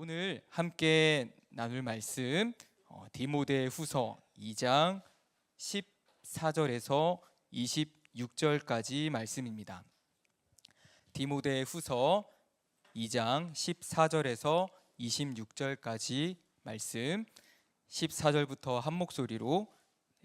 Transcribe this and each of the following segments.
오늘 함께 나눌 말씀 디모데후서 2장 14절에서 26절까지 말씀입니다. 디모데후서 2장 14절에서 26절까지 말씀, 14절부터 한 목소리로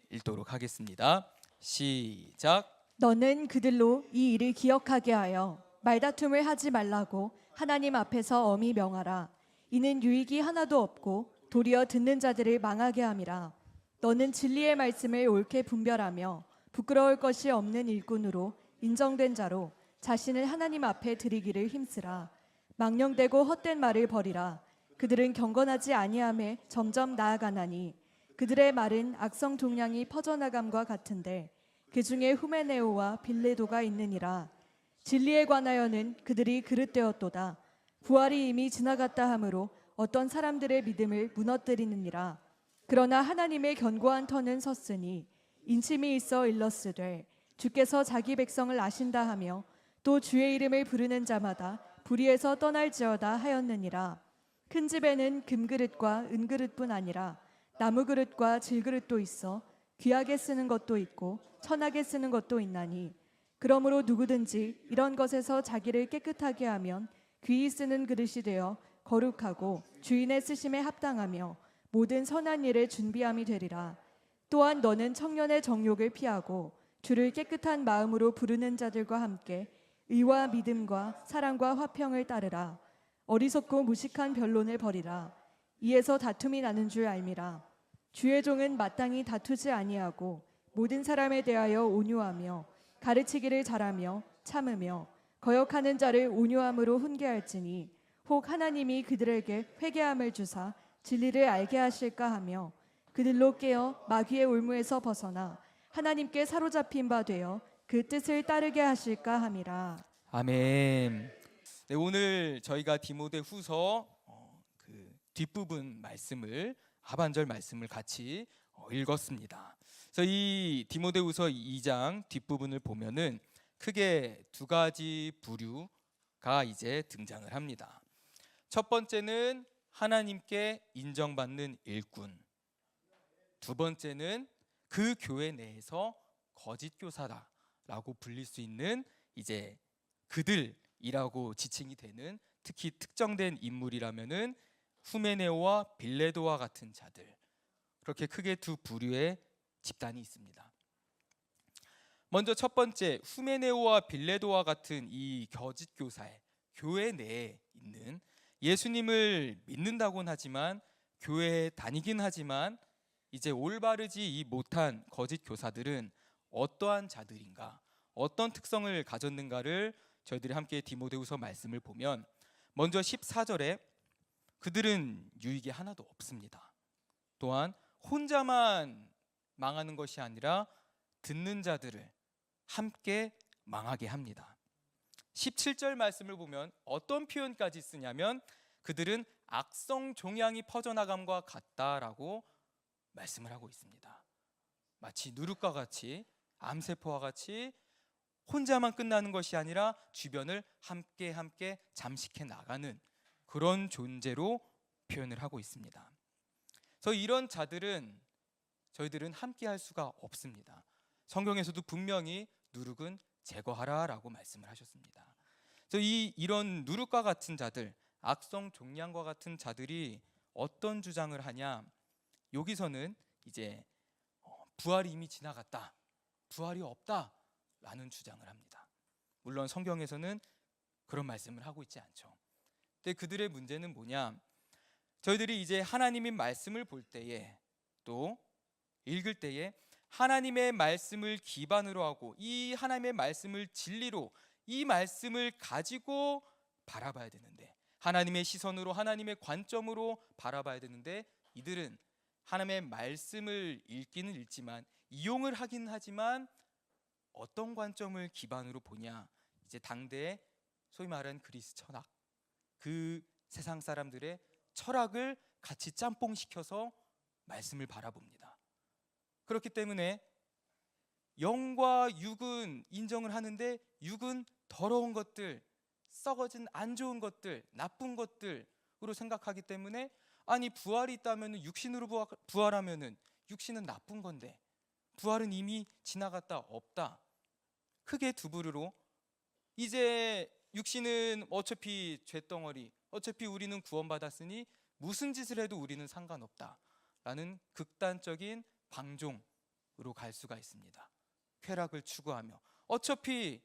읽도록 하겠습니다. 시작. 너는 그들로 이 일을 기억하게 하여 말다툼을 하지 말라고 하나님 앞에서 엄히 명하라. 이는 유익이 하나도 없고 도리어 듣는 자들을 망하게 함이라. 너는 진리의 말씀을 옳게 분별하며 부끄러울 것이 없는 일꾼으로 인정된 자로 자신을 하나님 앞에 드리기를 힘쓰라. 망령되고 헛된 말을 버리라. 그들은 경건하지 아니함에 점점 나아가나니 그들의 말은 악성 종량이 퍼져나감과 같은데 그 중에 후메네오와 빌레도가 있느니라. 진리에 관하여는 그들이 그릇되었도다. 부활이 이미 지나갔다 하므로 어떤 사람들의 믿음을 무너뜨리느니라. 그러나 하나님의 견고한 터는 섰으니 인침이 있어 일렀으되 주께서 자기 백성을 아신다 하며 또 주의 이름을 부르는 자마다 불의에서 떠날지어다 하였느니라. 큰 집에는 금그릇과 은그릇뿐 아니라 나무그릇과 질그릇도 있어 귀하게 쓰는 것도 있고 천하게 쓰는 것도 있나니 그러므로 누구든지 이런 것에서 자기를 깨끗하게 하면 귀히 쓰는 그릇이 되어 거룩하고 주인의 쓰심에 합당하며 모든 선한 일에 준비함이 되리라. 또한 너는 청년의 정욕을 피하고 주를 깨끗한 마음으로 부르는 자들과 함께 의와 믿음과 사랑과 화평을 따르라. 어리석고 무식한 변론을 버리라. 이에서 다툼이 나는 줄 알미라. 주의 종은 마땅히 다투지 아니하고 모든 사람에 대하여 온유하며 가르치기를 잘하며 참으며 거역하는 자를 온유함으로 훈계할지니 혹 하나님이 그들에게 회개함을 주사 진리를 알게 하실까 하며 그들로 깨어 마귀의 올무에서 벗어나 하나님께 사로잡힌 바 되어 그 뜻을 따르게 하실까 함이라. 아멘. 네, 오늘 저희가 디모데후서 그 뒷부분 말씀을, 하반절 말씀을 같이 읽었습니다. 그래서 이 디모데후서 2장 뒷부분을 보면은 크게 두 가지 부류가 이제 등장을 합니다. 첫 번째는 하나님께 인정받는 일꾼, 두 번째는 그 교회 내에서 거짓 교사다라고 불릴 수 있는 이제 그들이라고 지칭이 되는 특히 특정된 인물이라면은 후메네오와 빌레도와 같은 자들, 그렇게 크게 두 부류의 집단이 있습니다. 먼저 첫 번째, 후메네오와 빌레도와 같은 이 거짓 교사의 교회 내에 있는, 예수님을 믿는다고는 하지만 교회에 다니긴 하지만 이제 올바르지 못한 거짓 교사들은 어떠한 자들인가, 어떤 특성을 가졌는가를 저희들이 함께 디모데후서 말씀을 보면, 먼저 14절에 그들은 유익이 하나도 없습니다. 또한 혼자만 망하는 것이 아니라 듣는 자들을 함께 망하게 합니다. 17절 말씀을 보면 어떤 표현까지 쓰냐면 그들은 악성 종양이 퍼져나감과 같다라고 말씀을 하고 있습니다. 마치 누룩과 같이, 암세포와 같이 혼자만 끝나는 것이 아니라 주변을 함께 잠식해 나가는 그런 존재로 표현을 하고 있습니다. 그래서 이런 자들은 저희들은 함께 할 수가 없습니다. 성경에서도 분명히 누룩은 제거하라라고 말씀을 하셨습니다. 그래서 이런 누룩과 같은 자들, 악성 종양과 같은 자들이 어떤 주장을 하냐? 여기서는 이제 부활이 이미 지나갔다, 부활이 없다라는 주장을 합니다. 물론 성경에서는 그런 말씀을 하고 있지 않죠. 근데 그들의 문제는 뭐냐? 저희들이 이제 하나님의 말씀을 볼 때에, 또 읽을 때에 하나님의 말씀을 기반으로 하고 이 하나님의 말씀을 진리로, 이 말씀을 가지고 바라봐야 되는데, 하나님의 시선으로, 하나님의 관점으로 바라봐야 되는데, 이들은 하나님의 말씀을 읽기는 읽지만, 이용을 하긴 하지만 어떤 관점을 기반으로 보냐? 이제 당대의 소위 말하는 그리스 철학, 그 세상 사람들의 철학을 같이 짬뽕시켜서 말씀을 바라봅니다. 그렇기 때문에 영과 육은 인정을 하는데 육은 더러운 것들, 썩어진 안 좋은 것들, 나쁜 것들, 생각하기 때문에 아니 부활이 있다면 육신으로 부활하면은 육신은 나쁜 건데 부활은 이미 지나갔다 없다. 크게 두부르로 이제 육신은 어차피 죄덩어리, 어차피 우리는 구원받았으니 무슨 짓을 해도 우리는 상관없다라는 극단적인 방종으로 갈 수가 있습니다. 쾌락을 추구하며 어차피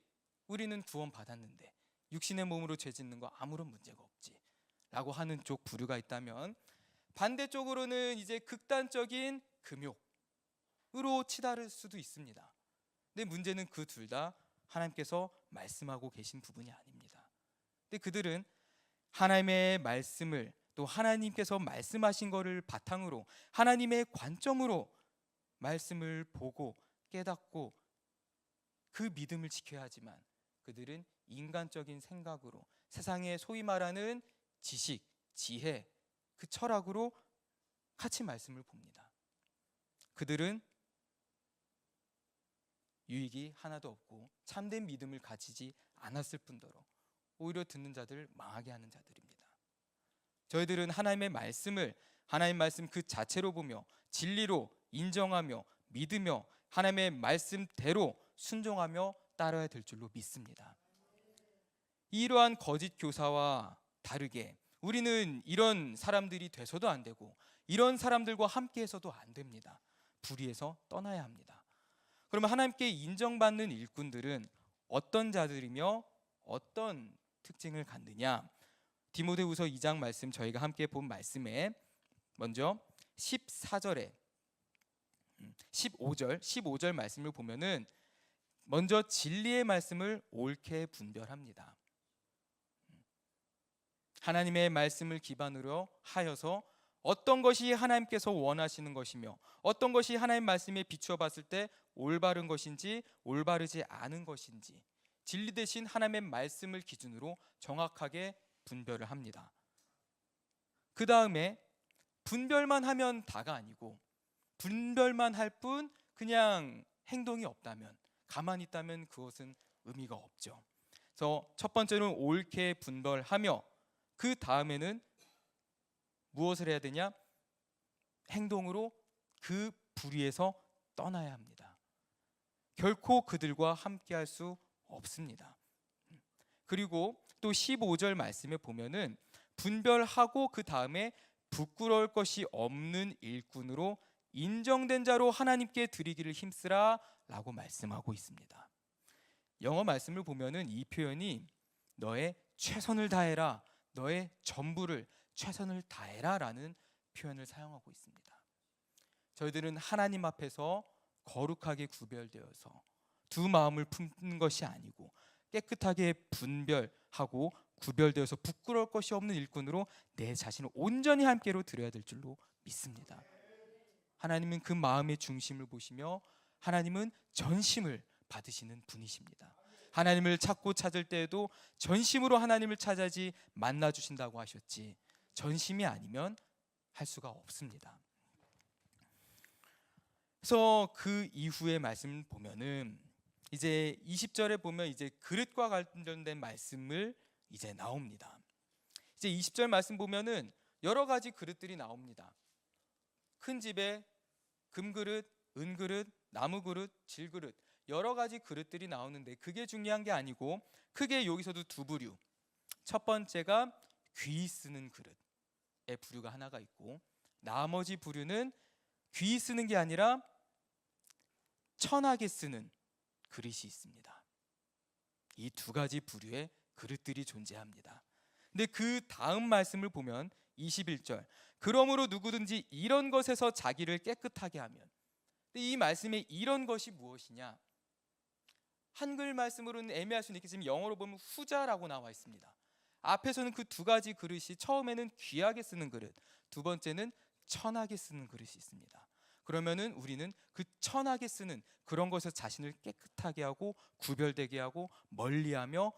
우리는 구원받았는데 육신의 몸으로 죄 짓는 거 아무런 문제가 없지 라고 하는 쪽 부류가 있다면, 반대쪽으로는 이제 극단적인 금욕으로 치달을 수도 있습니다. 근데 문제는 그 둘 다 하나님께서 말씀하고 계신 부분이 아닙니다. 근데 그들은 하나님의 말씀을, 또 하나님께서 말씀하신 것을 바탕으로 하나님의 관점으로 말씀을 보고 깨닫고 그 믿음을 지켜야 하지만, 그들은 인간적인 생각으로 세상에 소위 말하는 지식, 지혜, 그 철학으로 같이 말씀을 봅니다. 그들은 유익이 하나도 없고 참된 믿음을 가지지 않았을 뿐더러 오히려 듣는 자들을 망하게 하는 자들입니다. 저희들은 하나님의 말씀을 하나님 말씀 그 자체로 보며 진리로 인정하며 믿으며 하나님의 말씀대로 순종하며 따라야 될 줄로 믿습니다. 이러한 거짓 교사와 다르게 우리는 이런 사람들이 돼서도 안 되고 이런 사람들과 함께해서도 안 됩니다. 불의에서 떠나야 합니다. 그러면 하나님께 인정받는 일꾼들은 어떤 자들이며 어떤 특징을 갖느냐? 디모데후서 2장 말씀, 저희가 함께 본 말씀에 먼저 14절에 15절 말씀을 보면은 먼저 진리의 말씀을 옳게 분별합니다. 하나님의 말씀을 기반으로 하여서 어떤 것이 하나님께서 원하시는 것이며 어떤 것이 하나님 말씀에 비추어 봤을 때 올바른 것인지 올바르지 않은 것인지 진리 대신 하나님의 말씀을 기준으로 정확하게 분별을 합니다. 그 다음에 분별만 하면 다가 아니고 분별만 할 뿐 그냥 행동이 없다면, 가만히 있다면 그것은 의미가 없죠. 그래서 첫 번째는 옳게 분별하며 그 다음에는 무엇을 해야 되냐? 행동으로 그 불의에서 떠나야 합니다. 결코 그들과 함께할 수 없습니다. 그리고 또 15절 말씀에 보면은 분별하고 그 다음에 부끄러울 것이 없는 일꾼으로 인정된 자로 하나님께 드리기를 힘쓰라 라고 말씀하고 있습니다. 영어 말씀을 보면은 이 표현이 너의 최선을 다해라, 너의 전부를 최선을 다해라 라는 표현을 사용하고 있습니다. 저희들은 하나님 앞에서 거룩하게 구별되어서 두 마음을 품는 것이 아니고 깨끗하게 분별하고 구별되어서 부끄러울 것이 없는 일꾼으로 내 자신을 온전히 함께로 드려야 될 줄로 믿습니다. 하나님은 그 마음의 중심을 보시며 하나님은 전심을 받으시는 분이십니다. 하나님을 찾고 찾을 때에도 전심으로 하나님을 찾아야지 만나주신다고 하셨지, 전심이 아니면 할 수가 없습니다. 그래서 그 이후의 말씀 보면은 이제 20절에 보면 이제 그릇과 관련된 말씀을 이제 나옵니다. 이제 20절 말씀 보면은 여러 가지 그릇들이 나옵니다. 큰 집에 금그릇, 은그릇, 나무그릇, 질그릇, 여러 가지 그릇들이 나오는데 그게 중요한 게 아니고 크게 여기서도 두 부류. 첫 번째가 귀 쓰는 그릇의 부류가 하나가 있고, 나머지 부류는 귀 쓰는 게 아니라 천하게 쓰는 그릇이 있습니다. 이 두 가지 부류의 그릇들이 존재합니다. 근데 그 다음 말씀을 보면 21절, 그러므로 누구든지 이런 것에서 자기를 깨끗하게 하면, 이 말씀에 이런 것이 무엇이냐? 한글 말씀으로는 애매할 수는 있겠지만 영어로 보면 후자라고 나와 있습니다. 앞에서는 그 두 가지 그릇이 처음에는 귀하게 쓰는 그릇, 두 번째는 천하게 쓰는 그릇이 있습니다. 그러면은 우리는 그 천하게 쓰는 그런 것에서 자신을 깨끗하게 하고 구별되게 하고 멀리하며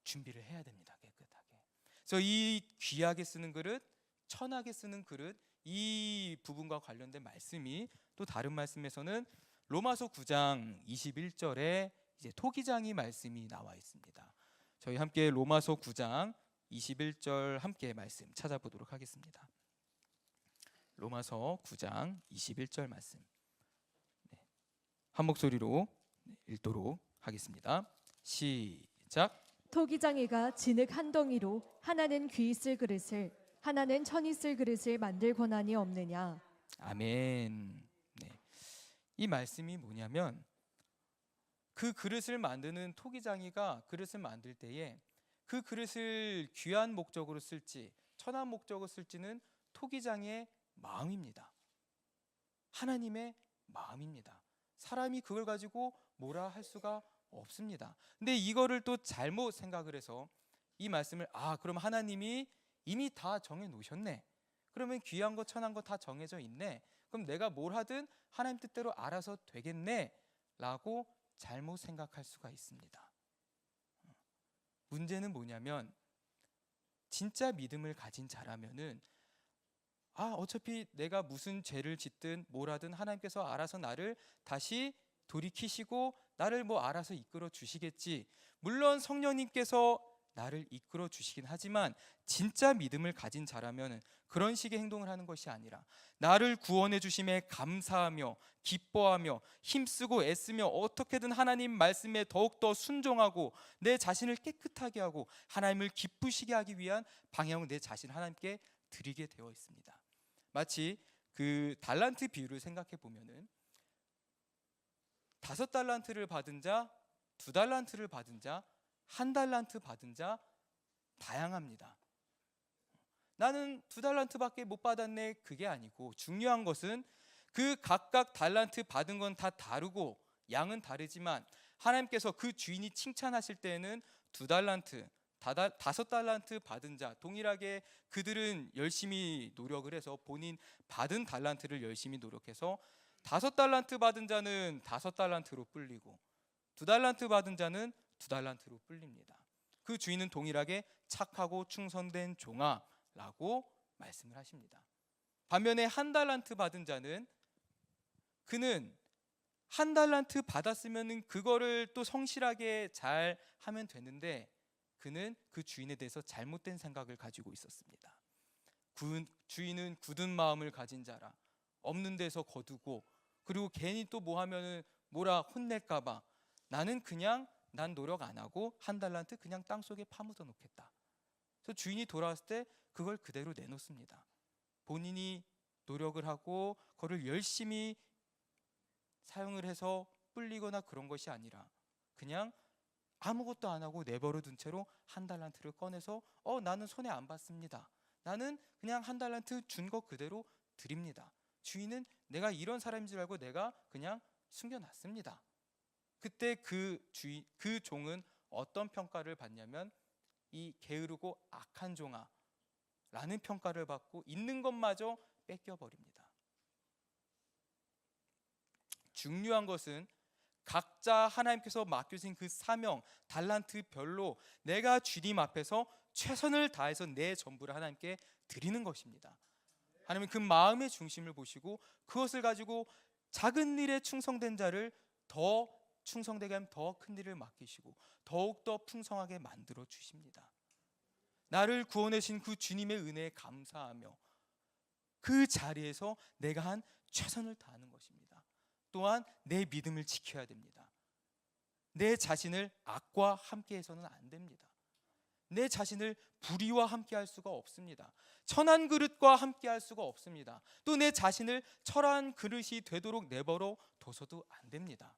준비를 해야 됩니다. 깨끗하게. 그래서 이 귀하게 쓰는 그릇, 천하게 쓰는 그릇, 이 부분과 관련된 말씀이 또 다른 말씀에서는 로마서 9장 21절에 이제 토기장이 말씀이 나와 있습니다. 저희 함께 로마서 9장 21절 함께 말씀 찾아보도록 하겠습니다. 로마서 9장 21절 말씀. 한 목소리로 읽도록 하겠습니다. 시작. 토기장이가 진흙 한 덩이로 하나는 귀 있을 그릇을 하나는 천 있을 그릇을 만들 권한이 없느냐. 아멘. 네. 이 말씀이 뭐냐면 그 그릇을 만드는 토기장이가 그릇을 만들 때에 그 그릇을 귀한 목적으로 쓸지 천한 목적으로 쓸지는 토기장의 마음입니다. 하나님의 마음입니다. 사람이 그걸 가지고 뭐라 할 수가 없습니다. 근데 이거를 또 잘못 생각을 해서 이 말씀을 그럼 하나님이 이미 다 정해 놓으셨네. 그러면 귀한 거 천한 거 다 정해져 있네. 그럼 내가 뭘 하든 하나님 뜻대로 알아서 되겠네 라고 잘못 생각할 수가 있습니다. 문제는 뭐냐면 진짜 믿음을 가진 자라면은 어차피 내가 무슨 죄를 짓든 뭘 하든 하나님께서 알아서 나를 다시 돌이키시고 나를 알아서 이끌어 주시겠지. 물론 성령님께서 나를 이끌어 주시긴 하지만 진짜 믿음을 가진 자라면 그런 식의 행동을 하는 것이 아니라 나를 구원해 주심에 감사하며 기뻐하며 힘쓰고 애쓰며 어떻게든 하나님 말씀에 더욱더 순종하고 내 자신을 깨끗하게 하고 하나님을 기쁘시게 하기 위한 방향으로 내 자신을 하나님께 드리게 되어 있습니다. 마치 그 달란트 비유를 생각해 보면은 5달란트를 받은 자, 2달란트를 받은 자, 1달란트 받은 자 다양합니다. 나는 2달란트밖에 못 받았네 그게 아니고 중요한 것은 그 각각 달란트 받은 건 다 다르고 양은 다르지만 하나님께서 그 주인이 칭찬하실 때에는 2달란트, 5달란트 받은 자 동일하게 그들은 열심히 노력을 해서 본인 받은 달란트를 열심히 노력해서 5달란트 받은 자는 5달란트로 불리고 2달란트 받은 자는 2달란트로 불립니다. 그 주인은 동일하게 착하고 충성된 종아라고 말씀을 하십니다. 반면에 1달란트 받은 자는 그는 1달란트 받았으면 그거를 또 성실하게 잘 하면 되는데 그는 그 주인에 대해서 잘못된 생각을 가지고 있었습니다. 주인은 굳은 마음을 가진 자라 없는 데서 거두고 그리고 괜히 또 뭐 하면은 뭐라 혼낼까 봐 나는 그냥 난 노력 안 하고 1달란트 그냥 땅속에 파묻어 놓겠다. 그래서 주인이 돌아왔을 때 그걸 그대로 내놓습니다. 본인이 노력을 하고 그거를 열심히 사용을 해서 불리거나 그런 것이 아니라 그냥 아무것도 안 하고 내버려 둔 채로 1달란트를 꺼내서 나는 손해 안 봤습니다. 나는 그냥 1달란트 준 거 그대로 드립니다. 주인은 내가 이런 사람인 줄 알고 내가 그냥 숨겨놨습니다. 그때 그 종은 어떤 평가를 받냐면 이 게으르고 악한 종아라는 평가를 받고 있는 것마저 뺏겨버립니다. 중요한 것은 각자 하나님께서 맡겨진 그 사명, 달란트별로 내가 주님 앞에서 최선을 다해서 내 전부를 하나님께 드리는 것입니다. 하나님은 그 마음의 중심을 보시고 그것을 가지고 작은 일에 충성된 자를 더 충성되게 하면 더 큰 일을 맡기시고 더욱더 풍성하게 만들어 주십니다. 나를 구원해 주신 그 주님의 은혜에 감사하며 그 자리에서 내가 한 최선을 다하는 것입니다. 또한 내 믿음을 지켜야 됩니다. 내 자신을 악과 함께해서는 안 됩니다. 내 자신을 불의와 함께할 수가 없습니다. 천한 그릇과 함께할 수가 없습니다. 또 내 자신을 철한 그릇이 되도록 내버려 둬서도 안 됩니다.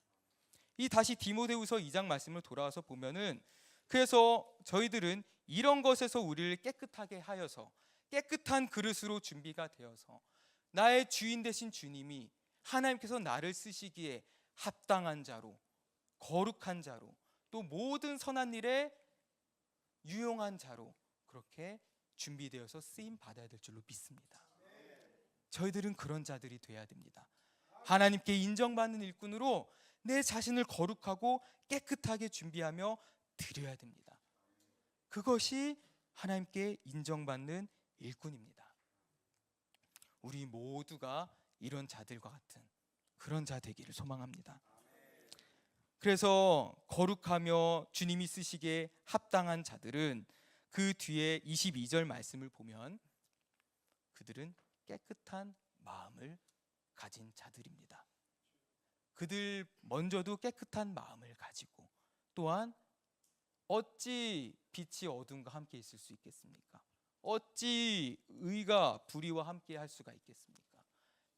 이 다시 디모데후서 2장 말씀을 돌아와서 보면은 그래서 저희들은 이런 것에서 우리를 깨끗하게 하여서 깨끗한 그릇으로 준비가 되어서 나의 주인 되신 주님이 하나님께서 나를 쓰시기에 합당한 자로 거룩한 자로 또 모든 선한 일에 유용한 자로 그렇게 준비되어서 쓰임 받아야 될 줄로 믿습니다. 저희들은 그런 자들이 돼야 됩니다. 하나님께 인정받는 일꾼으로 내 자신을 거룩하고 깨끗하게 준비하며 드려야 됩니다. 그것이 하나님께 인정받는 일꾼입니다. 우리 모두가 이런 자들과 같은 그런 자 되기를 소망합니다. 그래서 거룩하며 주님이 쓰시기에 합당한 자들은 그 뒤에 22절 말씀을 보면 그들은 깨끗한 마음을 가진 자들입니다. 그들 먼저도 깨끗한 마음을 가지고, 또한 어찌 빛이 어둠과 함께 있을 수 있겠습니까? 어찌 의가 불의와 함께 할 수가 있겠습니까?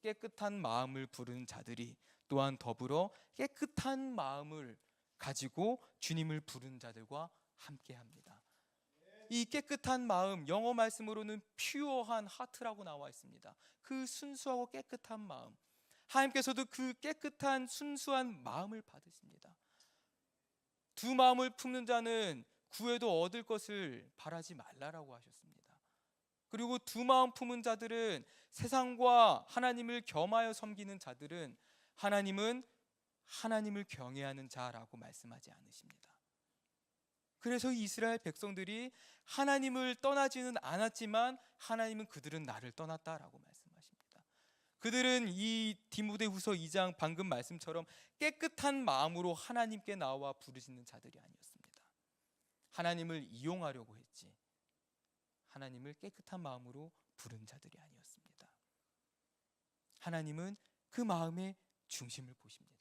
깨끗한 마음을 부르는 자들이 또한 더불어 깨끗한 마음을 가지고 주님을 부르는 자들과 함께 합니다. 이 깨끗한 마음, 영어 말씀으로는 퓨어한 하트라고 나와 있습니다. 그 순수하고 깨끗한 마음, 하나님께서도 그 깨끗한 순수한 마음을 받으십니다. 두 마음을 품는 자는 구해도 얻을 것을 바라지 말라라고 하셨습니다. 그리고 두 마음 품은 자들은, 세상과 하나님을 겸하여 섬기는 자들은 하나님은 하나님을 경외하는 자라고 말씀하지 않으십니다. 그래서 이스라엘 백성들이 하나님을 떠나지는 않았지만 하나님은 그들은 나를 떠났다라고 말씀하십니다. 그들은 이 디모데후서 2장 방금 말씀처럼 깨끗한 마음으로 하나님께 나와 부르짖는 자들이 아니었습니다. 하나님을 이용하려고 했지 하나님을 깨끗한 마음으로 부른 자들이 아니었습니다. 하나님은 그 마음의 중심을 보십니다.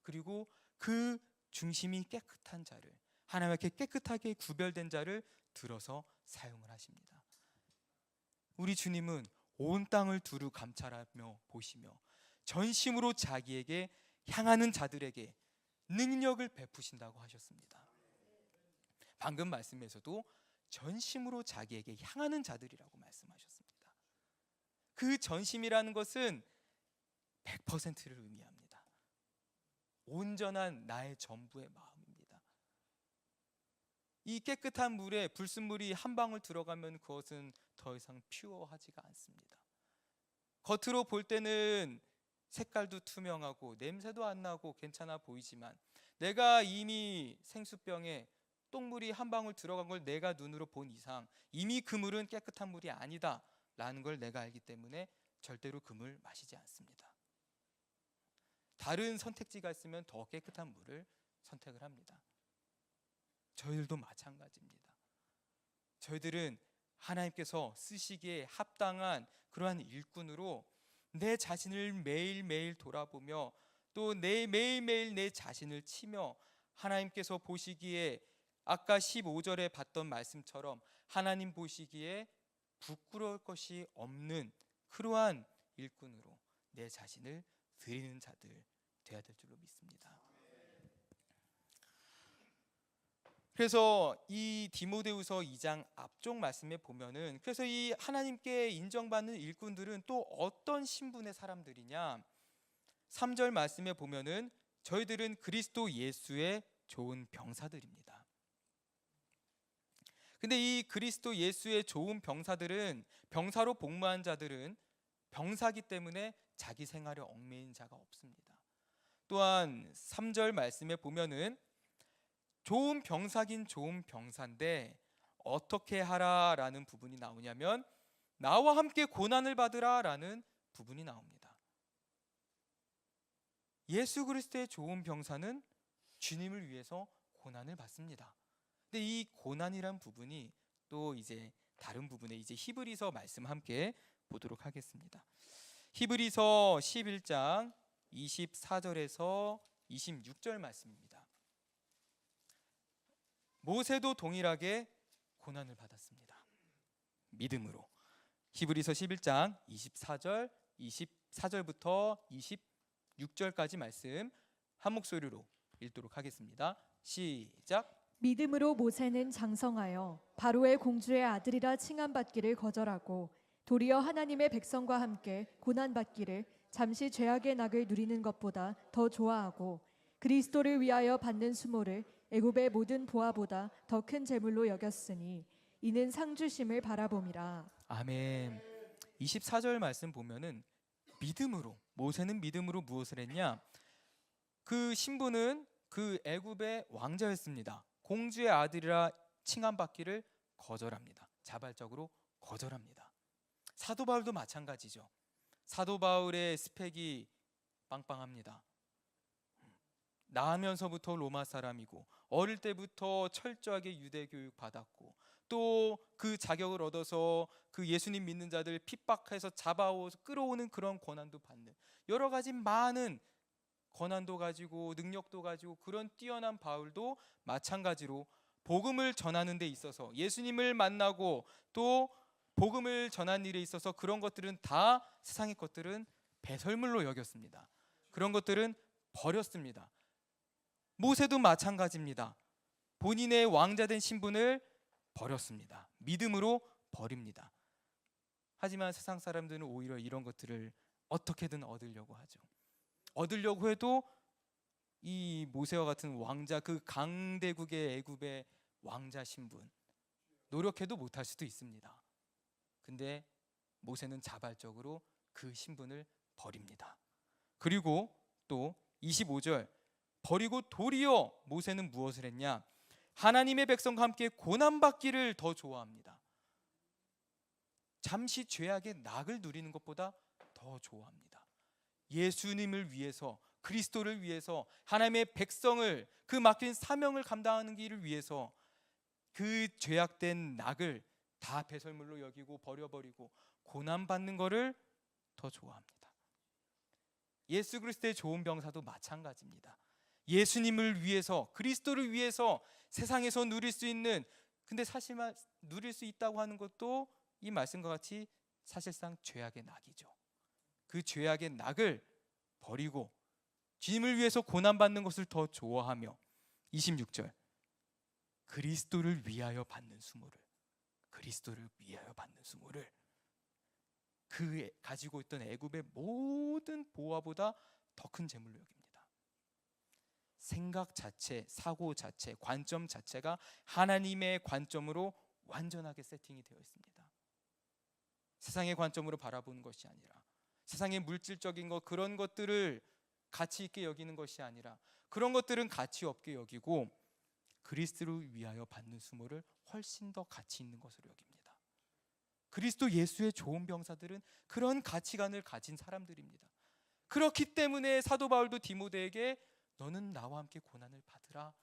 그리고 그 중심이 깨끗한 자를, 하나님께 깨끗하게 구별된 자를 들어서 사용을 하십니다. 우리 주님은 온 땅을 두루 감찰하며 보시며 전심으로 자기에게 향하는 자들에게 능력을 베푸신다고 하셨습니다. 방금 말씀에서도 전심으로 자기에게 향하는 자들이라고 말씀하셨습니다. 그 전심이라는 것은 100%를 의미합니다. 온전한 나의 전부의 마음입니다. 이 깨끗한 물에 불순물이 한 방울 들어가면 그것은 더 이상 퓨어하지가 않습니다. 겉으로 볼 때는 색깔도 투명하고 냄새도 안 나고 괜찮아 보이지만, 내가 이미 생수병에 똥물이 한 방울 들어간 걸 내가 눈으로 본 이상 이미 그 물은 깨끗한 물이 아니다 라는 걸 내가 알기 때문에 절대로 그 물 마시지 않습니다. 다른 선택지가 있으면 더 깨끗한 물을 선택을 합니다. 저희들도 마찬가지입니다. 저희들은 하나님께서 쓰시기에 합당한 그러한 일꾼으로 내 자신을 매일매일 돌아보며 또 매일매일 내 자신을 치며, 하나님께서 보시기에 아까 15절에 봤던 말씀처럼 하나님 보시기에 부끄러울 것이 없는 그러한 일꾼으로 내 자신을 드리는 자들 되어야 될 줄로 믿습니다. 그래서 이 디모데후서 2장 앞쪽 말씀에 보면은, 그래서 이 하나님께 인정받는 일꾼들은 또 어떤 신분의 사람들이냐, 3절 말씀에 보면은 저희들은 그리스도 예수의 좋은 병사들입니다. 근데 이 그리스도 예수의 좋은 병사들은, 병사로 복무한 자들은 병사기 때문에 자기 생활에 얽매인 자가 없습니다. 또한 3절 말씀에 보면은 좋은 병사긴 좋은 병사인데 어떻게 하라라는 부분이 나오냐면, 나와 함께 고난을 받으라라는 부분이 나옵니다. 예수 그리스도의 좋은 병사는 주님을 위해서 고난을 받습니다. 근데 이 고난이란 부분이 또 이제 다른 부분에 이제 히브리서 말씀 함께 보도록 하겠습니다. 히브리서 11장 24절에서 26절 말씀입니다. 모세도 동일하게 고난을 받았습니다. 믿음으로. 히브리서 11장 24절, 24절부터 26절까지 말씀 한 목소리로 읽도록 하겠습니다. 시작. 믿음으로 모세는 장성하여 바로의 공주의 아들이라 칭함받기를 거절하고 도리어 하나님의 백성과 함께 고난받기를 잠시 죄악의 낙을 누리는 것보다 더 좋아하고 그리스도를 위하여 받는 수모를 애굽의 모든 보화보다 더 큰 재물로 여겼으니 이는 상 주심을 바라봄이라. 아멘. 24절 말씀 보면은 믿음으로, 모세는 믿음으로 무엇을 했냐? 그 신부는 그 애굽의 왕자였습니다. 공주의 아들이라 칭함받기를 거절합니다. 자발적으로 거절합니다. 사도 바울도 마찬가지죠. 사도 바울의 스펙이 빵빵합니다. 나면서부터 로마 사람이고 어릴 때부터 철저하게 유대 교육 받았고 또 그 자격을 얻어서 그 예수님 믿는 자들 핍박해서 잡아오서 끌어오는 그런 권한도 받는 여러 가지 많은 권한도 가지고 능력도 가지고 그런 뛰어난 바울도 마찬가지로 복음을 전하는 데 있어서 예수님을 만나고 또 복음을 전한 일에 있어서 그런 것들은 다 세상의 것들은 배설물로 여겼습니다. 그런 것들은 버렸습니다. 모세도 마찬가지입니다. 본인의 왕자된 신분을 버렸습니다. 믿음으로 버립니다. 하지만 세상 사람들은 오히려 이런 것들을 어떻게든 얻으려고 하죠. 얻으려고 해도 이 모세와 같은 왕자, 그 강대국의 애굽의 왕자 신분 노력해도 못할 수도 있습니다. 근데 모세는 자발적으로 그 신분을 버립니다. 그리고 또 25절 버리고 도리어 모세는 무엇을 했냐? 하나님의 백성과 함께 고난받기를 더 좋아합니다. 잠시 죄악의 낙을 누리는 것보다 더 좋아합니다. 예수님을 위해서, 그리스도를 위해서, 하나님의 백성을 그 맡긴 사명을 감당하는 길을 위해서 그 죄악된 낙을 다 배설물로 여기고 버려버리고 고난받는 것을 더 좋아합니다. 예수 그리스도의 좋은 병사도 마찬가지입니다. 예수님을 위해서, 그리스도를 위해서 세상에서 누릴 수 있는, 근데 사실만 누릴 수 있다고 하는 것도 이 말씀과 같이 사실상 죄악의 낙이죠. 그 죄악의 낙을 버리고 주님을 위해서 고난받는 것을 더 좋아하며 26절 그리스도를 위하여 받는 수모를, 그리스도를 위하여 받는 수모를 그 가지고 있던 애굽의 모든 보화보다 더 큰 재물로 여깁니다. 생각 자체, 사고 자체, 관점 자체가 하나님의 관점으로 완전하게 세팅이 되어 있습니다. 세상의 관점으로 바라보는 것이 아니라, 세상의 물질적인 것, 그런 것들을 가치 있게 여기는 것이 아니라, 그런 것들은 가치 없게 여기고 그리스도를 위하여 받는 수모를 훨씬 더 가치 있는 것으로 여깁니다. 그리스도 예수의 좋은 병사들은 그런 가치관을 가진 사람들입니다. 그렇기 때문에 사도 바울도 디모데에게 너는 나와 함께 고난을 받으라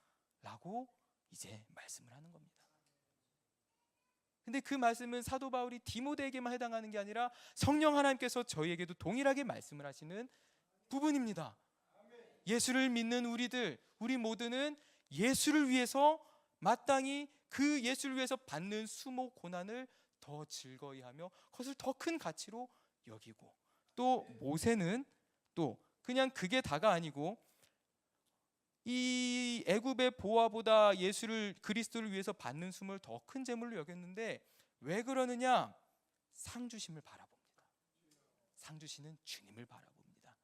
라고 이제 말씀을 하는 겁니다. 근데 그 말씀은 사도 바울이 디모데에게만 해당하는 게 아니라 성령 하나님께서 저희에게도 동일하게 말씀을 하시는 부분입니다. 예수를 믿는 우리들, 우리 모두는 예수를 위해서 마땅히 그 예수를 위해서 받는 수모 고난을 더 즐거이 하며 그것을 더 큰 가치로 여기고, 또 모세는 또 그냥 그게 다가 아니고 이 애굽의 보화보다 예수를, 그리스도를 위해서 받는 수모를 더 큰 재물로 여겼는데 왜 그러느냐? 상 주심을 바라봅니다. 상 주시는 주님을 바라봅니다.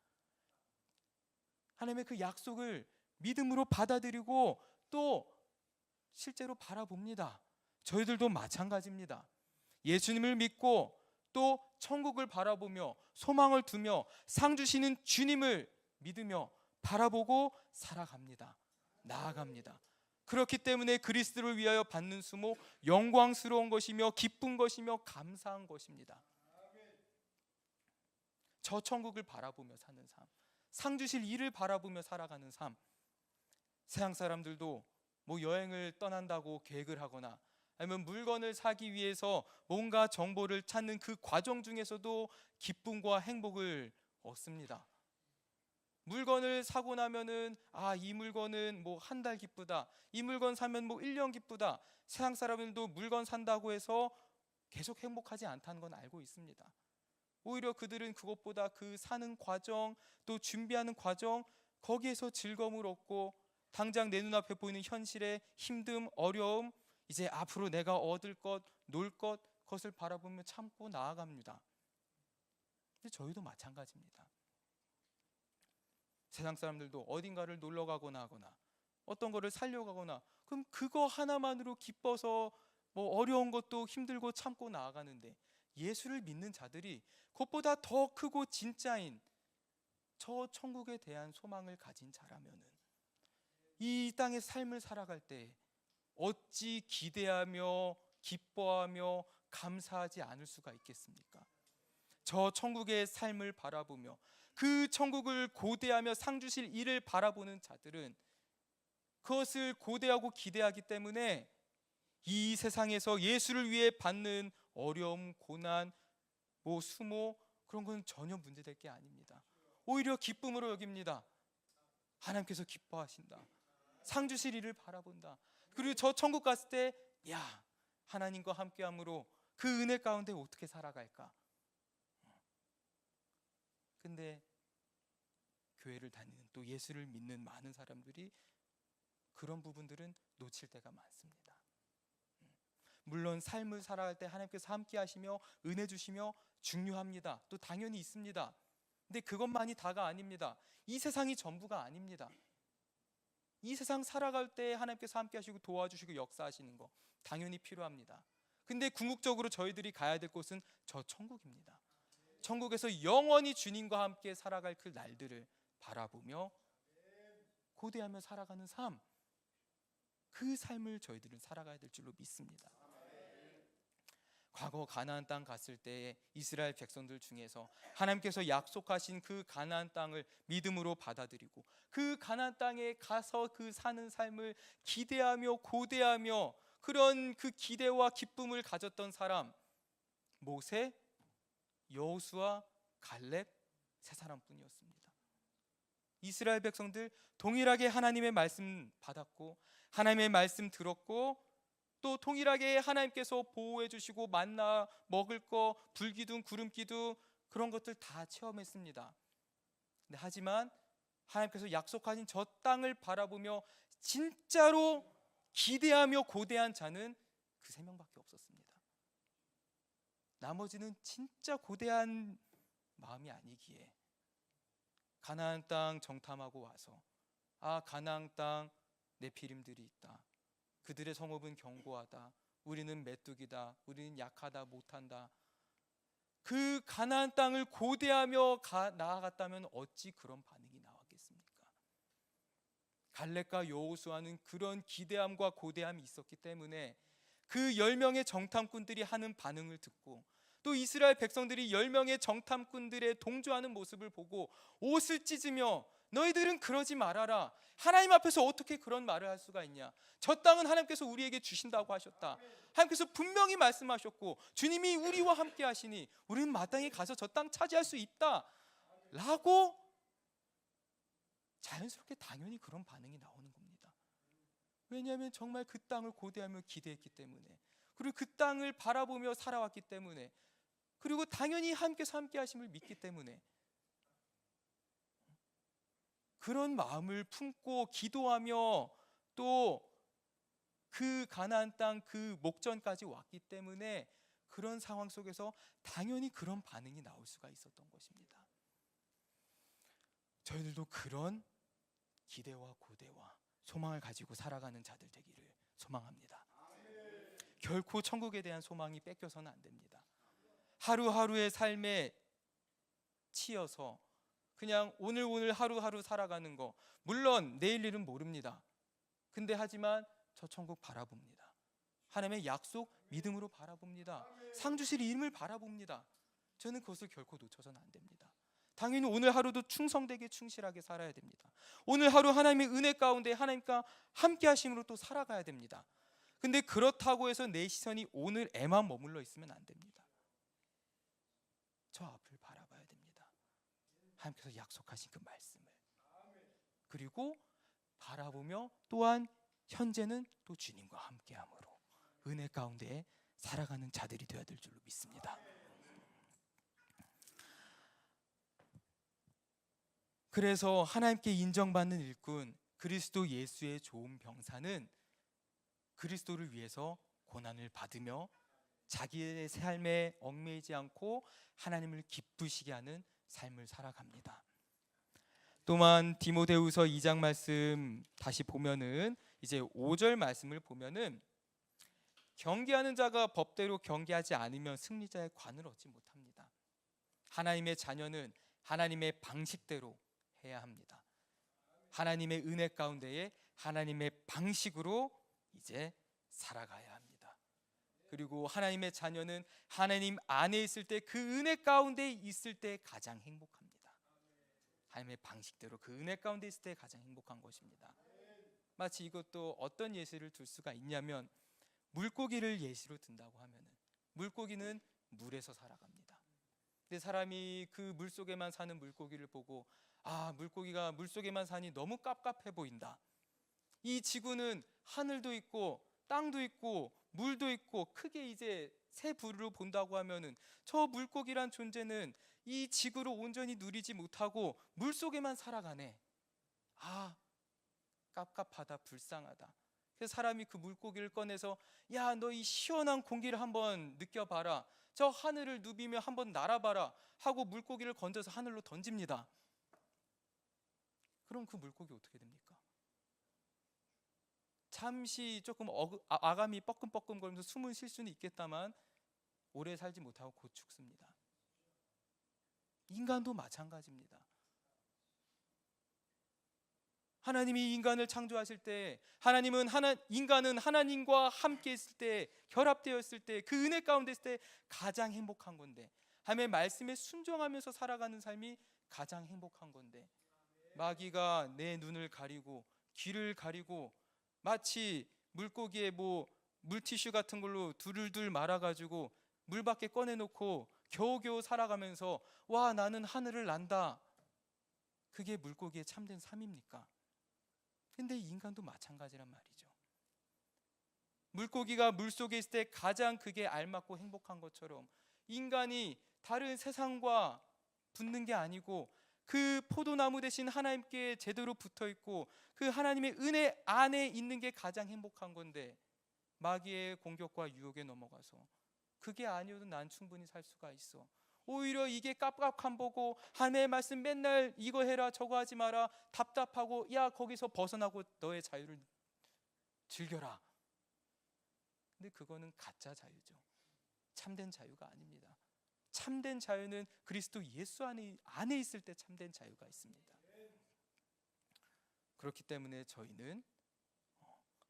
하나님의 그 약속을 믿음으로 받아들이고 또 실제로 바라봅니다. 저희들도 마찬가지입니다. 예수님을 믿고 또 천국을 바라보며 소망을 두며 상 주시는 주님을 믿으며 바라보고 살아갑니다. 나아갑니다. 그렇기 때문에 그리스도를 위하여 받는 수모 영광스러운 것이며 기쁜 것이며 감사한 것입니다. 저 천국을 바라보며 사는 삶, 상 주실 일을 바라보며 살아가는 삶. 세상 사람들도 뭐 여행을 떠난다고 계획을 하거나 아니면 물건을 사기 위해서 뭔가 정보를 찾는 그 과정 중에서도 기쁨과 행복을 얻습니다. 물건을 사고 나면은 이 물건은 뭐 한 달 기쁘다, 이 물건 사면 뭐 1년 기쁘다. 세상 사람들도 물건 산다고 해서 계속 행복하지 않다는 건 알고 있습니다. 오히려 그들은 그것보다 그 사는 과정, 또 준비하는 과정, 거기에서 즐거움을 얻고 당장 내 눈앞에 보이는 현실의 힘듦, 어려움, 이제 앞으로 내가 얻을 것, 놀 것, 그것을 바라보며 참고 나아갑니다. 근데 저희도 마찬가지입니다. 세상 사람들도 어딘가를 놀러 가거나 하거나 어떤 거를 살려고 하거나 그럼 그거 하나만으로 기뻐서 뭐 어려운 것도 힘들고 참고 나아가는데, 예수를 믿는 자들이 그것보다 더 크고 진짜인 저 천국에 대한 소망을 가진 자라면은 이 땅의 삶을 살아갈 때 어찌 기대하며 기뻐하며 감사하지 않을 수가 있겠습니까? 저 천국의 삶을 바라보며 그 천국을 고대하며 상 주실 이를 바라보는 자들은 그것을 고대하고 기대하기 때문에 이 세상에서 예수를 위해 받는 어려움, 고난, 수모 그런 건 전혀 문제될 게 아닙니다. 오히려 기쁨으로 여깁니다. 하나님께서 기뻐하신다. 상 주실 이를 바라본다. 그리고 저 천국 갔을 때 하나님과 함께함으로 그 은혜 가운데 어떻게 살아갈까? 근데 교회를 다니는 또 예수를 믿는 많은 사람들이 그런 부분들은 놓칠 때가 많습니다. 물론 삶을 살아갈 때 하나님께서 함께 하시며 은혜 주시며 중요합니다. 또 당연히 있습니다. 근데 그것만이 다가 아닙니다. 이 세상이 전부가 아닙니다. 이 세상 살아갈 때 하나님께서 함께 하시고 도와주시고 역사하시는 거 당연히 필요합니다. 근데 궁극적으로 저희들이 가야 될 곳은 저 천국입니다. 천국에서 영원히 주님과 함께 살아갈 그 날들을 바라보며 고대하며 살아가는 삶, 그 삶을 저희들은 살아가야 될 줄로 믿습니다. 과거 가나안 땅 갔을 때 이스라엘 백성들 중에서 하나님께서 약속하신 그 가나안 땅을 믿음으로 받아들이고 그 가나안 땅에 가서 그 사는 삶을 기대하며 고대하며 그런 그 기대와 기쁨을 가졌던 사람, 모세, 여호수아, 갈렙 세 사람뿐이었습니다. 이스라엘 백성들 동일하게 하나님의 말씀 받았고 하나님의 말씀 들었고 또 동일하게 하나님께서 보호해 주시고 만나 먹을 거, 불기둥, 구름기둥 그런 것들 다 체험했습니다. 하지만 하나님께서 약속하신 저 땅을 바라보며 진짜로 기대하며 고대한 자는 그 세 명밖에 없었습니다. 나머지는 진짜 고대한 마음이 아니기에 가나안 땅 정탐하고 와서 가나안 땅 네피림들이 있다. 그들의 성읍은 견고하다. 우리는 메뚜기다. 우리는 약하다. 못한다. 그 가나안 땅을 고대하며 나아갔다면 어찌 그런 반응이 나왔겠습니까? 갈렙과 여호수아는 그런 기대함과 고대함이 있었기 때문에 그 10명의 정탐꾼들이 하는 반응을 듣고 또 이스라엘 백성들이 10명의 정탐꾼들의 동조하는 모습을 보고 옷을 찢으며 너희들은 그러지 말아라. 하나님 앞에서 어떻게 그런 말을 할 수가 있냐? 저 땅은 하나님께서 우리에게 주신다고 하셨다. 하나님께서 분명히 말씀하셨고 주님이 우리와 함께 하시니 우리는 마땅히 가서 저 땅 차지할 수 있다 라고 자연스럽게 당연히 그런 반응이 나오는 겁니다. 왜냐하면 정말 그 땅을 고대하며 기대했기 때문에 그리고 그 땅을 바라보며 살아왔기 때문에 그리고 당연히 하나님께서 함께 하심을 믿기 때문에 그런 마음을 품고 기도하며 또 그 가나안 땅 그 목전까지 왔기 때문에 그런 상황 속에서 당연히 그런 반응이 나올 수가 있었던 것입니다. 저희들도 그런 기대와 고대와 소망을 가지고 살아가는 자들 되기를 소망합니다. 결코 천국에 대한 소망이 뺏겨서는 안 됩니다. 하루하루의 삶에 치여서 그냥 오늘 하루하루 살아가는 거 물론 내일 일은 모릅니다. 근데 하지만 저 천국 바라봅니다. 하나님의 약속 믿음으로 바라봅니다. 상 주실 이름을 바라봅니다. 저는 그것을 결코 놓쳐서는 안 됩니다. 당연히 오늘 하루도 충성되게 충실하게 살아야 됩니다. 오늘 하루 하나님의 은혜 가운데 하나님과 함께 하심으로 또 살아가야 됩니다. 근데 그렇다고 해서 내 시선이 오늘에만 머물러 있으면 안 됩니다. 저 앞을 바라봐야 됩니다. 하나님께서 약속하신 그 말씀을 그리고 바라보며 또한 현재는 또 주님과 함께함으로 은혜 가운데 살아가는 자들이 되어야 될 줄로 믿습니다. 그래서 하나님께 인정받는 일꾼 그리스도 예수의 좋은 병사는 그리스도를 위해서 고난을 받으며 자기의 삶에 얽매이지 않고 하나님을 기쁘시게 하는 삶을 살아갑니다. 또한 디모데후서 2장 말씀 다시 보면은 이제 5절 말씀을 보면은 경계하는 자가 법대로 경계하지 않으면 승리자의 관을 얻지 못합니다. 하나님의 자녀는 하나님의 방식대로 해야 합니다. 하나님의 은혜 가운데에 하나님의 방식으로 이제 살아가야 합니다. 그리고 하나님의 자녀는 하나님 안에 있을 때 그 은혜 가운데 있을 때 가장 행복합니다. 하나님의 방식대로 그 은혜 가운데 있을 때 가장 행복한 것입니다. 마치 이것도 어떤 예시를 들 수가 있냐면, 물고기를 예시로 든다고 하면은, 물고기는 물에서 살아갑니다. 근데 사람이 그 물속에만 사는 물고기를 보고, 아, 물고기가 물속에만 사니 너무 깝깝해 보인다. 이 지구는 하늘도 있고 땅도 있고 물도 있고 크게 이제 새 부류로 본다고 하면은 저 물고기란 존재는 이 지구를 온전히 누리지 못하고 물속에만 살아가네. 아, 깝깝하다, 불쌍하다. 그래서 사람이 그 물고기를 꺼내서, 야, 너 이 시원한 공기를 한번 느껴봐라, 저 하늘을 누비며 한번 날아봐라 하고 물고기를 건져서 하늘로 던집니다. 그럼 그 물고기 어떻게 됩니까? 잠시 조금 아감이 뻐끔뻐끔 거리면서 숨을 쉴 수는 있겠다만 오래 살지 못하고 곧 죽습니다. 인간도 마찬가지입니다. 하나님이 인간을 창조하실 때, 인간은 하나님과 함께 있을 때, 결합되어 있을 때, 그 은혜 가운데 있을 때 가장 행복한 건데, 하나님의 말씀에 순종하면서 살아가는 삶이 가장 행복한 건데, 마귀가 내 눈을 가리고 귀를 가리고 마치 물고기에 물티슈 같은 걸로 둘둘 말아가지고 물 밖에 꺼내놓고 겨우겨우 살아가면서, 와, 나는 하늘을 난다. 그게 물고기의 참된 삶입니까? 근데 인간도 마찬가지란 말이죠. 물고기가 물속에 있을 때 가장 그게 알맞고 행복한 것처럼, 인간이 다른 세상과 붙는 게 아니고 그 포도나무 대신 하나님께 제대로 붙어 있고 그 하나님의 은혜 안에 있는 게 가장 행복한 건데, 마귀의 공격과 유혹에 넘어가서 그게 아니어도 난 충분히 살 수가 있어, 오히려 이게 깝깝한 보고 하나님의 말씀 맨날 이거 해라 저거 하지 마라 답답하고, 야, 거기서 벗어나고 너의 자유를 즐겨라. 근데 그거는 가짜 자유죠. 참된 자유가 아닙니다. 참된 자유는 그리스도 예수 안에 있을 때 참된 자유가 있습니다. 그렇기 때문에 저희는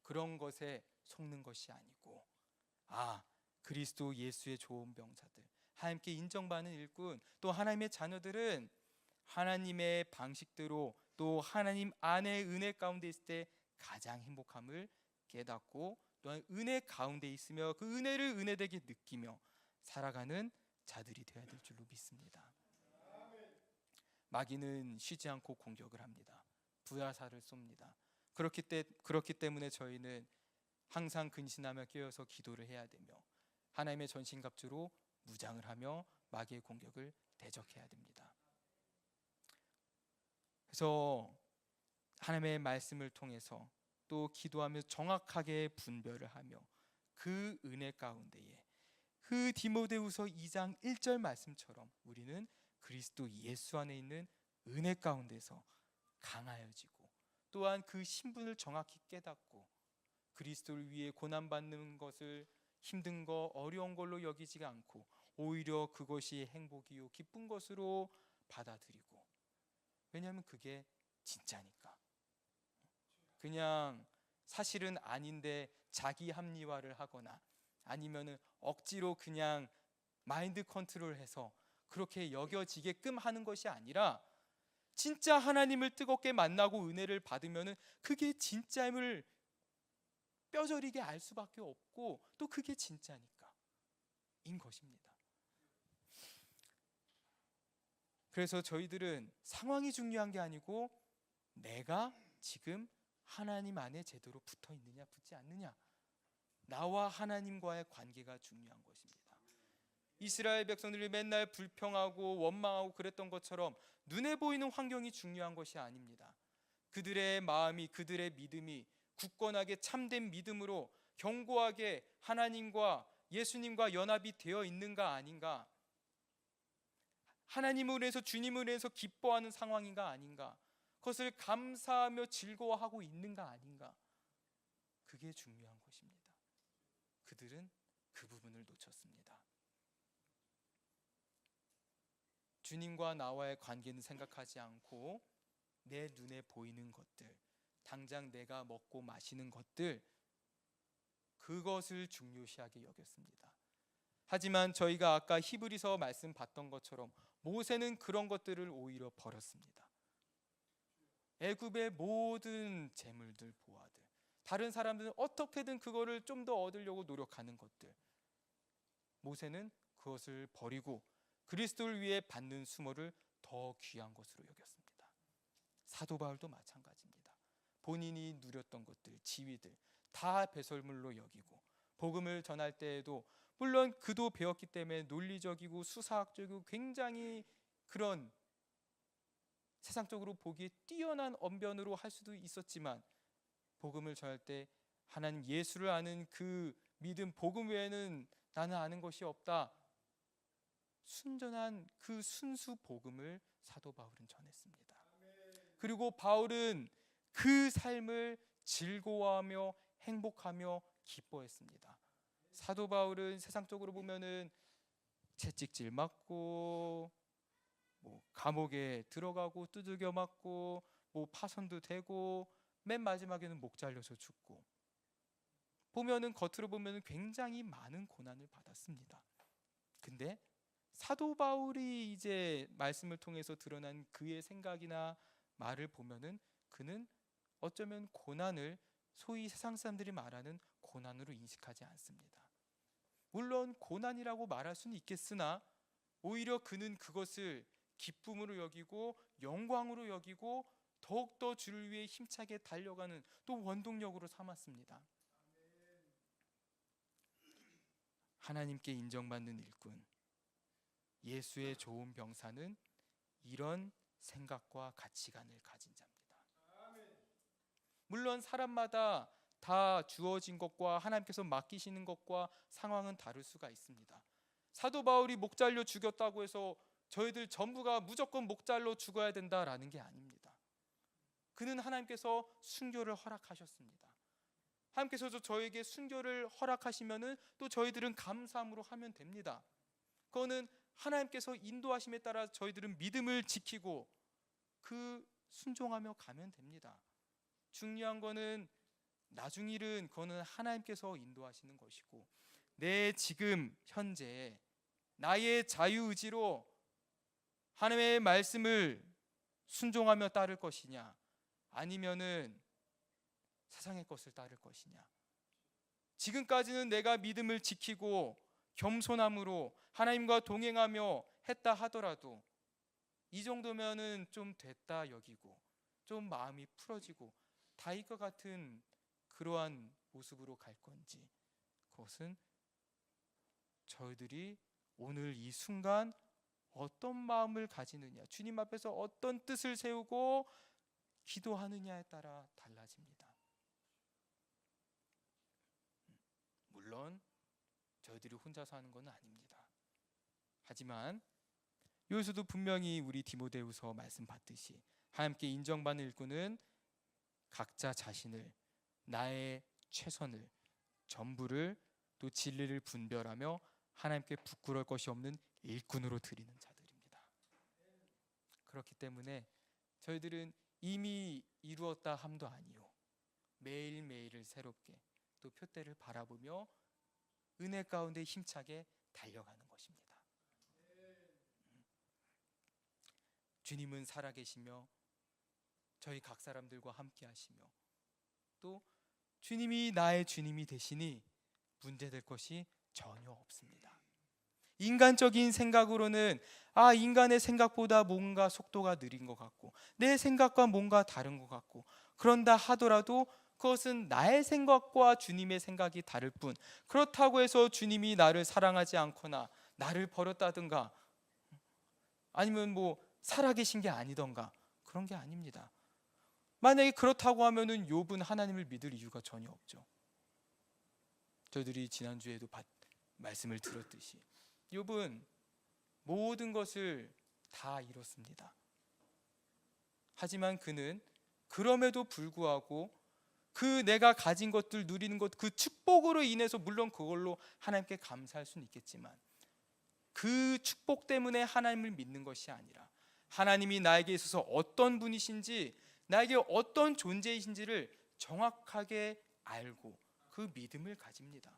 그런 것에 속는 것이 아니고, 그리스도 예수의 좋은 병사들, 하나님께 인정받는 일꾼, 또 하나님의 자녀들은 하나님의 방식대로 또 하나님 안의 은혜 가운데 있을 때 가장 행복함을 깨닫고, 또한 은혜 가운데 있으며 그 은혜를 은혜되게 느끼며 살아가는 자들이 되어야 될 줄로 믿습니다. 마귀는 쉬지 않고 공격을 합니다. 부야사를 쏩니다. 그렇기 때문에 저희는 항상 근신하며 깨어서 기도를 해야 되며 하나님의 전신갑주로 무장을 하며 마귀의 공격을 대적해야 됩니다. 그래서 하나님의 말씀을 통해서 또 기도하며 정확하게 분별을 하며 그 은혜 가운데에 그 디모데후서 2장 1절 말씀처럼 우리는 그리스도 예수 안에 있는 은혜 가운데서 강하여지고, 또한 그 신분을 정확히 깨닫고 그리스도를 위해 고난받는 것을 힘든 거 어려운 걸로 여기지 않고 오히려 그것이 행복이요 기쁜 것으로 받아들이고, 왜냐하면 그게 진짜니까. 그냥 사실은 아닌데 자기 합리화를 하거나 아니면은 억지로 그냥 마인드 컨트롤해서 그렇게 여겨지게끔 하는 것이 아니라, 진짜 하나님을 뜨겁게 만나고 은혜를 받으면은 그게 진짜임을 뼈저리게 알 수밖에 없고, 또 그게 진짜니까 인 것입니다. 그래서 저희들은 상황이 중요한 게 아니고 내가 지금 하나님 안에 제대로 붙어 있느냐 붙지 않느냐, 나와 하나님과의 관계가 중요한 것입니다. 이스라엘 백성들이 맨날 불평하고 원망하고 그랬던 것처럼 눈에 보이는 환경이 중요한 것이 아닙니다. 그들의 마음이, 그들의 믿음이 굳건하게 참된 믿음으로 견고하게 하나님과 예수님과 연합이 되어 있는가 아닌가, 하나님을 위해서 주님을 위해서 기뻐하는 상황인가 아닌가, 그것을 감사하며 즐거워하고 있는가 아닌가, 그게 중요한 것입니다. 그들은 그 부분을 놓쳤습니다. 주님과 나와의 관계는 생각하지 않고 내 눈에 보이는 것들, 당장 내가 먹고 마시는 것들, 그것을 중요시하게 여겼습니다. 하지만 저희가 아까 히브리서 말씀 봤던 것처럼 모세는 그런 것들을 오히려 버렸습니다. 애굽의 모든 재물들, 보화들, 다른 사람들은 어떻게든 그거를 좀 더 얻으려고 노력하는 것들, 모세는 그것을 버리고 그리스도를 위해 받는 수모를 더 귀한 것으로 여겼습니다. 사도 바울도 마찬가지입니다. 본인이 누렸던 것들, 지위들 다 배설물로 여기고 복음을 전할 때에도 물론 그도 배웠기 때문에 논리적이고 수사학적이고 굉장히 그런 세상적으로 보기에 뛰어난 언변으로 할 수도 있었지만, 복음을 전할 때 하나님 예수를 아는 그 믿음, 복음 외에는 나는 아는 것이 없다, 순전한 그 순수 복음을 사도 바울은 전했습니다. 그리고 바울은 그 삶을 즐거워하며 행복하며 기뻐했습니다. 사도 바울은 세상적으로 보면은 채찍질 맞고 감옥에 들어가고 두들겨 맞고 파선도 되고 맨 마지막에는 목 잘려서 죽고, 보면은 겉으로 보면은 굉장히 많은 고난을 받았습니다. 근데 사도 바울이 이제 말씀을 통해서 드러난 그의 생각이나 말을 보면은 그는 어쩌면 고난을 소위 세상 사람들이 말하는 고난으로 인식하지 않습니다. 물론 고난이라고 말할 수는 있겠으나 오히려 그는 그것을 기쁨으로 여기고 영광으로 여기고 더욱더 주를 위해 힘차게 달려가는 또 원동력으로 삼았습니다. 하나님께 인정받는 일꾼, 예수의 좋은 병사는 이런 생각과 가치관을 가진 자입니다. 물론 사람마다 다 주어진 것과 하나님께서 맡기시는 것과 상황은 다를 수가 있습니다. 사도 바울이 목 잘려 죽였다고 해서 저희들 전부가 무조건 목 잘려 죽어야 된다라는 게 아닙니다. 그는 하나님께서 순교를 허락하셨습니다. 하나님께서도 저에게 순교를 허락하시면은 또 저희들은 감사함으로 하면 됩니다. 그거는 하나님께서 인도하심에 따라 저희들은 믿음을 지키고 그 순종하며 가면 됩니다. 중요한 거는 나중 일은 그거는 하나님께서 인도하시는 것이고, 내 지금 현재 나의 자유의지로 하나님의 말씀을 순종하며 따를 것이냐, 아니면은 세상의 것을 따를 것이냐. 지금까지는 내가 믿음을 지키고 겸손함으로 하나님과 동행하며 했다 하더라도 이 정도면은 좀 됐다 여기고 좀 마음이 풀어지고 다윗과 같은 그러한 모습으로 갈 건지, 그것은 저희들이 오늘 이 순간 어떤 마음을 가지느냐, 주님 앞에서 어떤 뜻을 세우고 기도하느냐에 따라 달라집니다. 물론 저희들이 혼자서 하는 건 아닙니다. 하지만 여기서도 분명히 우리 디모데후서 말씀 받듯이 하나님께 인정받는 일꾼은 각자 자신을, 나의 최선을, 전부를, 또 진리를 분별하며 하나님께 부끄러울 것이 없는 일꾼으로 드리는 자들입니다. 그렇기 때문에 저희들은 이미 이루었다 함도 아니요, 매일매일을 새롭게 또 표대를 바라보며 은혜 가운데 힘차게 달려가는 것입니다. 주님은 살아계시며 저희 각 사람들과 함께 하시며 또 주님이 나의 주님이 되시니 문제될 것이 전혀 없습니다. 인간적인 생각으로는 인간의 생각보다 뭔가 속도가 느린 것 같고 내 생각과 뭔가 다른 것 같고, 그런다 하더라도 그것은 나의 생각과 주님의 생각이 다를 뿐, 그렇다고 해서 주님이 나를 사랑하지 않거나 나를 버렸다든가 아니면 살아계신 게 아니던가 그런 게 아닙니다. 만약에 그렇다고 하면은 욥은 하나님을 믿을 이유가 전혀 없죠. 저희들이 지난주에도 말씀을 들었듯이 욥은 모든 것을 다 잃었습니다. 하지만 그는 그럼에도 불구하고 그 내가 가진 것들 누리는 것, 그 축복으로 인해서 물론 그걸로 하나님께 감사할 수는 있겠지만 그 축복 때문에 하나님을 믿는 것이 아니라 하나님이 나에게 있어서 어떤 분이신지, 나에게 어떤 존재이신지를 정확하게 알고 그 믿음을 가집니다.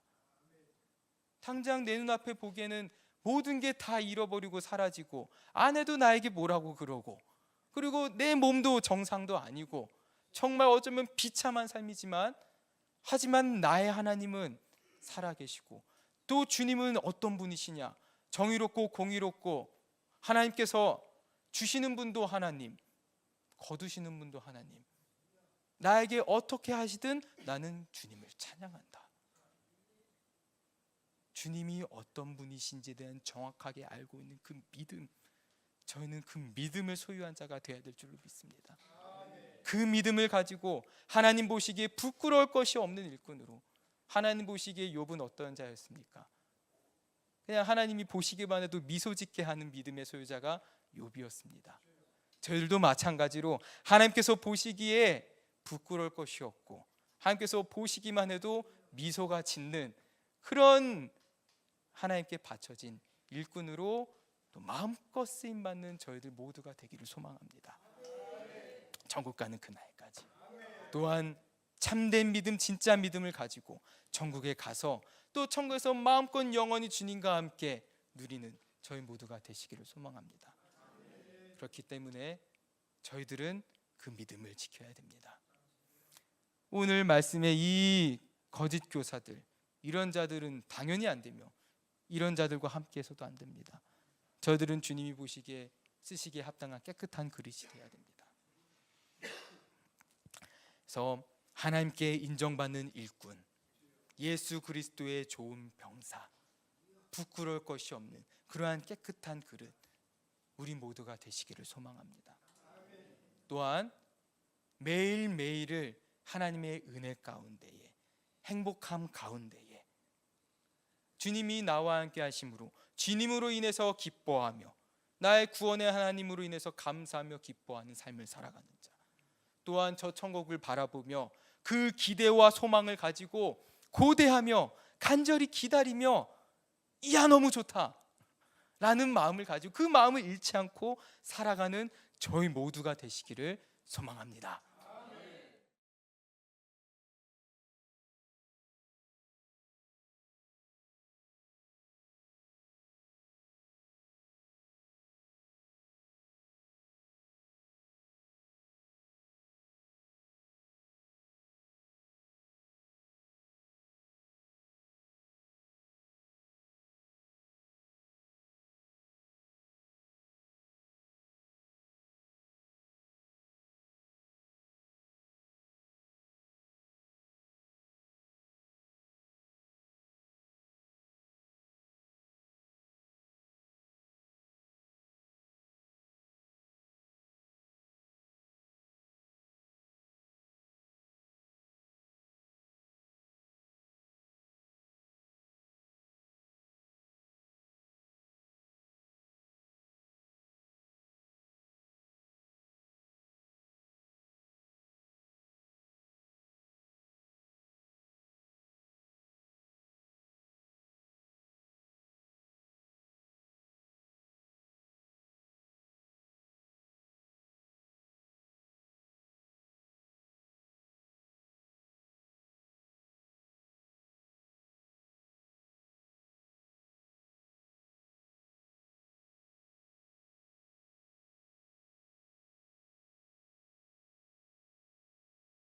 당장 내 눈앞에 보기에는 모든 게 다 잃어버리고 사라지고 아내도 나에게 뭐라고 그러고 그리고 내 몸도 정상도 아니고 정말 어쩌면 비참한 삶이지만, 하지만 나의 하나님은 살아계시고, 또 주님은 어떤 분이시냐? 정의롭고 공의롭고, 하나님께서 주시는 분도 하나님, 거두시는 분도 하나님. 나에게 어떻게 하시든 나는 주님을 찬양한다. 주님이 어떤 분이신지에 대한 정확하게 알고 있는 그 믿음, 저희는 그 믿음을 소유한 자가 되어야 될 줄로 믿습니다. 그 믿음을 가지고 하나님 보시기에 부끄러울 것이 없는 일꾼으로, 하나님 보시기에 욥은 어떤 자였습니까? 그냥 하나님이 보시기만 해도 미소 짓게 하는 믿음의 소유자가 욥이었습니다. 저희들도 마찬가지로 하나님께서 보시기에 부끄러울 것이 없고, 하나님께서 보시기만 해도 미소가 짓는 그런 하나님께 바쳐진 일꾼으로 또 마음껏 쓰임 받는 저희들 모두가 되기를 소망합니다. 천국 가는 그날까지. 또한 참된 믿음, 진짜 믿음을 가지고 천국에 가서 또 천국에서 마음껏 영원히 주님과 함께 누리는 저희 모두가 되시기를 소망합니다. 그렇기 때문에 저희들은 그 믿음을 지켜야 됩니다. 오늘 말씀의 이 거짓 교사들, 이런 자들은 당연히 안 되며 이런 자들과 함께해서도 안 됩니다. 저희들은 주님이 보시기에 쓰시기에 합당한 깨끗한 그릇이 되어야 됩니다. 그래서 하나님께 인정받는 일꾼, 예수 그리스도의 좋은 병사, 부끄러울 것이 없는 그러한 깨끗한 그릇, 우리 모두가 되시기를 소망합니다. 또한 매일매일을 하나님의 은혜 가운데에, 행복함 가운데에, 주님이 나와 함께 하심으로, 주님으로 인해서 기뻐하며, 나의 구원의 하나님으로 인해서 감사하며 기뻐하는 삶을 살아가는 자, 또한 저 천국을 바라보며 그 기대와 소망을 가지고 고대하며 간절히 기다리며, 이야 너무 좋다 라는 마음을 가지고 그 마음을 잃지 않고 살아가는 저희 모두가 되시기를 소망합니다.